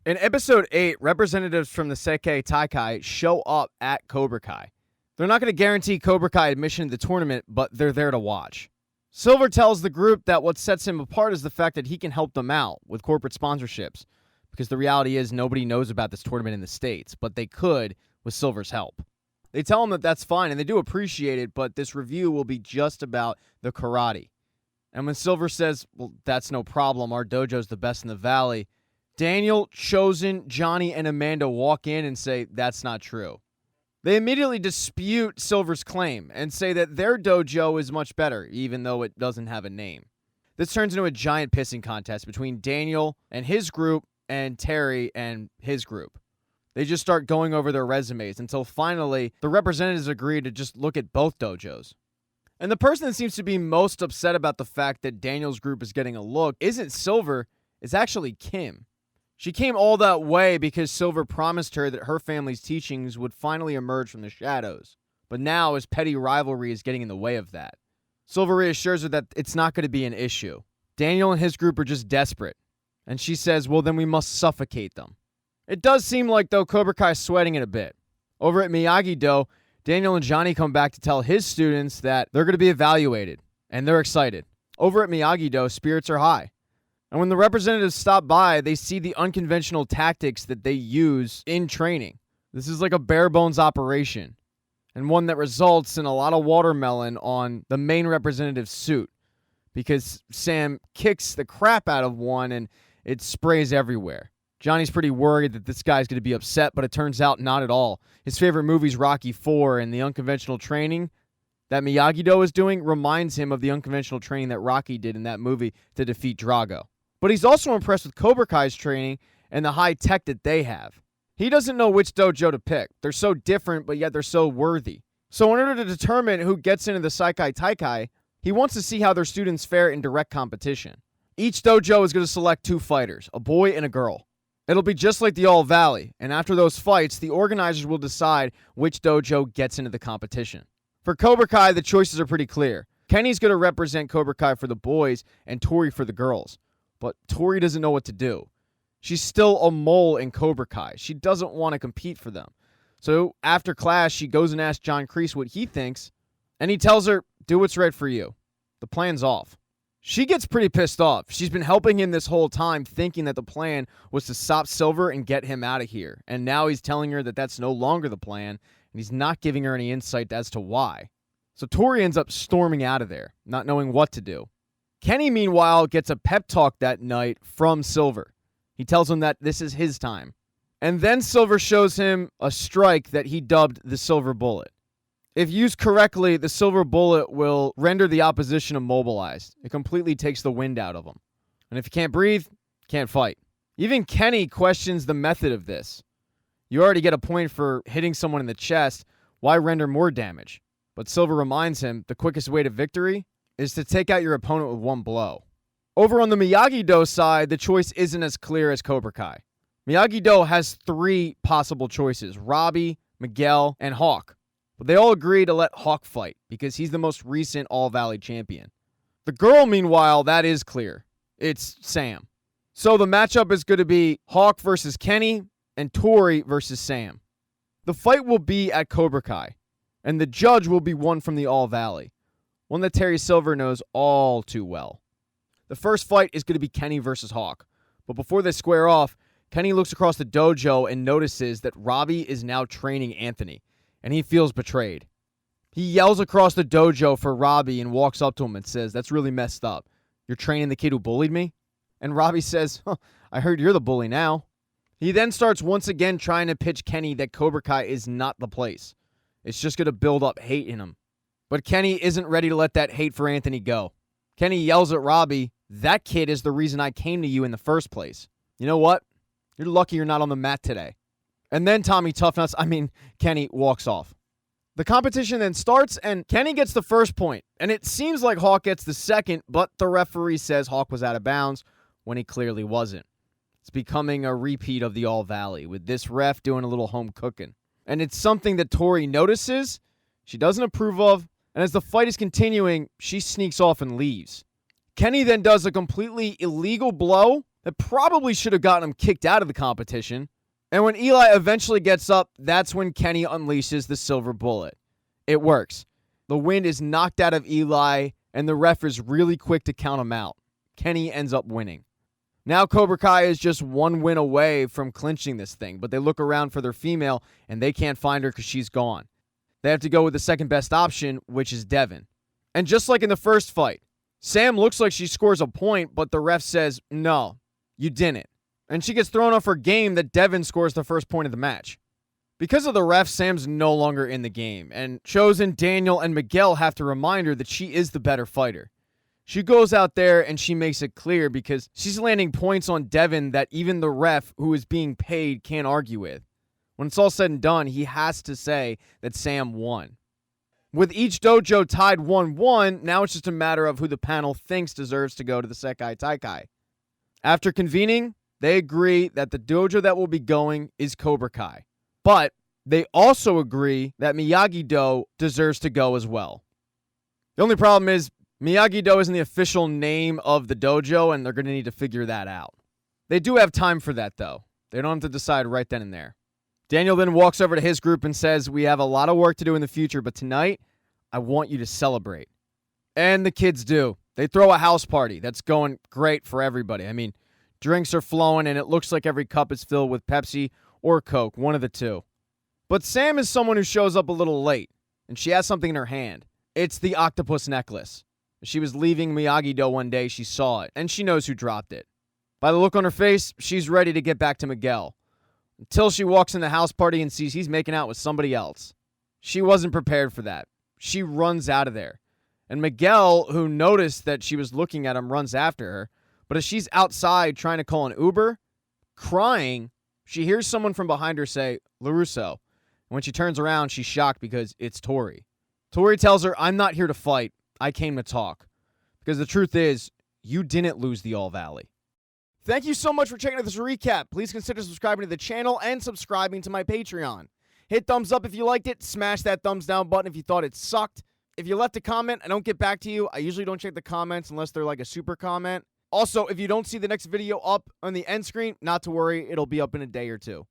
In episode 8, representatives from the Seikei Taikai show up at Cobra Kai. They're not going to guarantee Cobra Kai admission to the tournament, but they're there to watch. Silver tells the group that what sets him apart is the fact that he can help them out with corporate sponsorships, because the reality is nobody knows about this tournament in the States, but they could with Silver's help. They tell him that that's fine, and they do appreciate it, but this review will be just about the karate. And when Silver says, well, that's no problem, our dojo's the best in the valley, Daniel, Chosen, Johnny, and Amanda walk in and say that's not true. They immediately dispute Silver's claim and say that their dojo is much better, even though it doesn't have a name. This turns into a giant pissing contest between Daniel and his group and Terry and his group. They just start going over their resumes until finally the representatives agree to just look at both dojos. And the person that seems to be most upset about the fact that Daniel's group is getting a look isn't Silver, it's actually Kim. She came all that way because Silver promised her that her family's teachings would finally emerge from the shadows. But now his petty rivalry is getting in the way of that. Silver reassures her that it's not going to be an issue. Daniel and his group are just desperate. And she says, well, then we must suffocate them. It does seem like, though, Cobra Kai's sweating it a bit. Over at Miyagi-Do, Daniel and Johnny come back to tell his students that they're going to be evaluated. And they're excited. Over at Miyagi-Do, spirits are high. And when the representatives stop by, they see the unconventional tactics that they use in training. This is like a bare bones operation, and one that results in a lot of watermelon on the main representative's suit, because Sam kicks the crap out of one and it sprays everywhere. Johnny's pretty worried that this guy's going to be upset, but it turns out not at all. His favorite movie's Rocky IV, and the unconventional training that Miyagi-Do is doing reminds him of the unconventional training that Rocky did in that movie to defeat Drago. But he's also impressed with Cobra Kai's training and the high tech that they have. He doesn't know which dojo to pick. They're so different, but yet they're so worthy. So in order to determine who gets into the Seikei Taikai, he wants to see how their students fare in direct competition. Each dojo is going to select 2 fighters, a boy and a girl. It'll be just like the All Valley, and after those fights, the organizers will decide which dojo gets into the competition. For Cobra Kai, the choices are pretty clear. Kenny's going to represent Cobra Kai for the boys and Tori for the girls. But Tori doesn't know what to do. She's still a mole in Cobra Kai. She doesn't want to compete for them. So after class, she goes and asks John Kreese what he thinks, and he tells her, do what's right for you. The plan's off. She gets pretty pissed off. She's been helping him this whole time, thinking that the plan was to stop Silver and get him out of here. And now he's telling her that that's no longer the plan, and he's not giving her any insight as to why. So Tori ends up storming out of there, not knowing what to do. Kenny, meanwhile, gets a pep talk that night from Silver. He tells him that this is his time. And then Silver shows him a strike that he dubbed the Silver Bullet. If used correctly, the Silver Bullet will render the opposition immobilized. It completely takes the wind out of them. And if you can't breathe, can't fight. Even Kenny questions the method of this. You already get a point for hitting someone in the chest. Why render more damage? But Silver reminds him the quickest way to victory is to take out your opponent with one blow. Over on the Miyagi-Do side, the choice isn't as clear as Cobra Kai. Miyagi-Do has 3 possible choices, Robbie, Miguel, and Hawk. But they all agree to let Hawk fight because he's the most recent All-Valley champion. The girl, meanwhile, that is clear. It's Sam. So the matchup is going to be Hawk versus Kenny and Tori versus Sam. The fight will be at Cobra Kai, and the judge will be one from the All-Valley. One that Terry Silver knows all too well. The first fight is going to be Kenny versus Hawk. But before they square off, Kenny looks across the dojo and notices that Robbie is now training Anthony, and he feels betrayed. He yells across the dojo for Robbie and walks up to him and says, that's really messed up. You're training the kid who bullied me? And Robbie says, I heard you're the bully now. He then starts once again trying to pitch Kenny that Cobra Kai is not the place. It's just going to build up hate in him. But Kenny isn't ready to let that hate for Anthony go. Kenny yells at Robbie, that kid is the reason I came to you in the first place. You know what? You're lucky you're not on the mat today. And then Kenny walks off. The competition then starts, and Kenny gets the first point. And it seems like Hawk gets the second, but the referee says Hawk was out of bounds when he clearly wasn't. It's becoming a repeat of the All Valley, with this ref doing a little home cooking. And it's something that Tori notices, she doesn't approve of, and as the fight is continuing, she sneaks off and leaves. Kenny then does a completely illegal blow that probably should have gotten him kicked out of the competition. And when Eli eventually gets up, that's when Kenny unleashes the silver bullet. It works. The wind is knocked out of Eli, and the ref is really quick to count him out. Kenny ends up winning. Now Cobra Kai is just one win away from clinching this thing, but they look around for their female, and they can't find her because she's gone. They have to go with the second best option, which is Devin. And just like in the first fight, Sam looks like she scores a point, but the ref says, no, you didn't. And she gets thrown off her game that Devin scores the first point of the match. Because of the ref, Sam's no longer in the game, and Chosen, Daniel, and Miguel have to remind her that she is the better fighter. She goes out there and she makes it clear because she's landing points on Devin that even the ref, who is being paid, can't argue with. When it's all said and done, he has to say that Sam won. With each dojo tied 1-1, now it's just a matter of who the panel thinks deserves to go to the Sekai Taikai. After convening, they agree that the dojo that will be going is Cobra Kai. But they also agree that Miyagi-Do deserves to go as well. The only problem is Miyagi-Do isn't the official name of the dojo, and they're going to need to figure that out. They do have time for that, though. They don't have to decide right then and there. Daniel then walks over to his group and says, we have a lot of work to do in the future, but tonight, I want you to celebrate. And the kids do. They throw a house party that's going great for everybody. I mean, drinks are flowing, and it looks like every cup is filled with Pepsi or Coke, one of the two. But Sam is someone who shows up a little late, and she has something in her hand. It's the octopus necklace. She was leaving Miyagi-Do one day, she saw it, and she knows who dropped it. By the look on her face, she's ready to get back to Miguel. Until she walks in the house party and sees he's making out with somebody else. She wasn't prepared for that. She runs out of there. And Miguel, who noticed that she was looking at him, runs after her. But as she's outside trying to call an Uber, crying, she hears someone from behind her say, LaRusso. And when she turns around, she's shocked because it's Tori. Tori tells her, I'm not here to fight. I came to talk. Because the truth is, you didn't lose the All Valley. Thank you so much for checking out this recap. Please consider subscribing to the channel and subscribing to my Patreon. Hit thumbs up if you liked it. Smash that thumbs down button if you thought it sucked. If you left a comment, I don't get back to you. I usually don't check the comments unless they're like a super comment. Also, if you don't see the next video up on the end screen, not to worry, it'll be up in a day or two.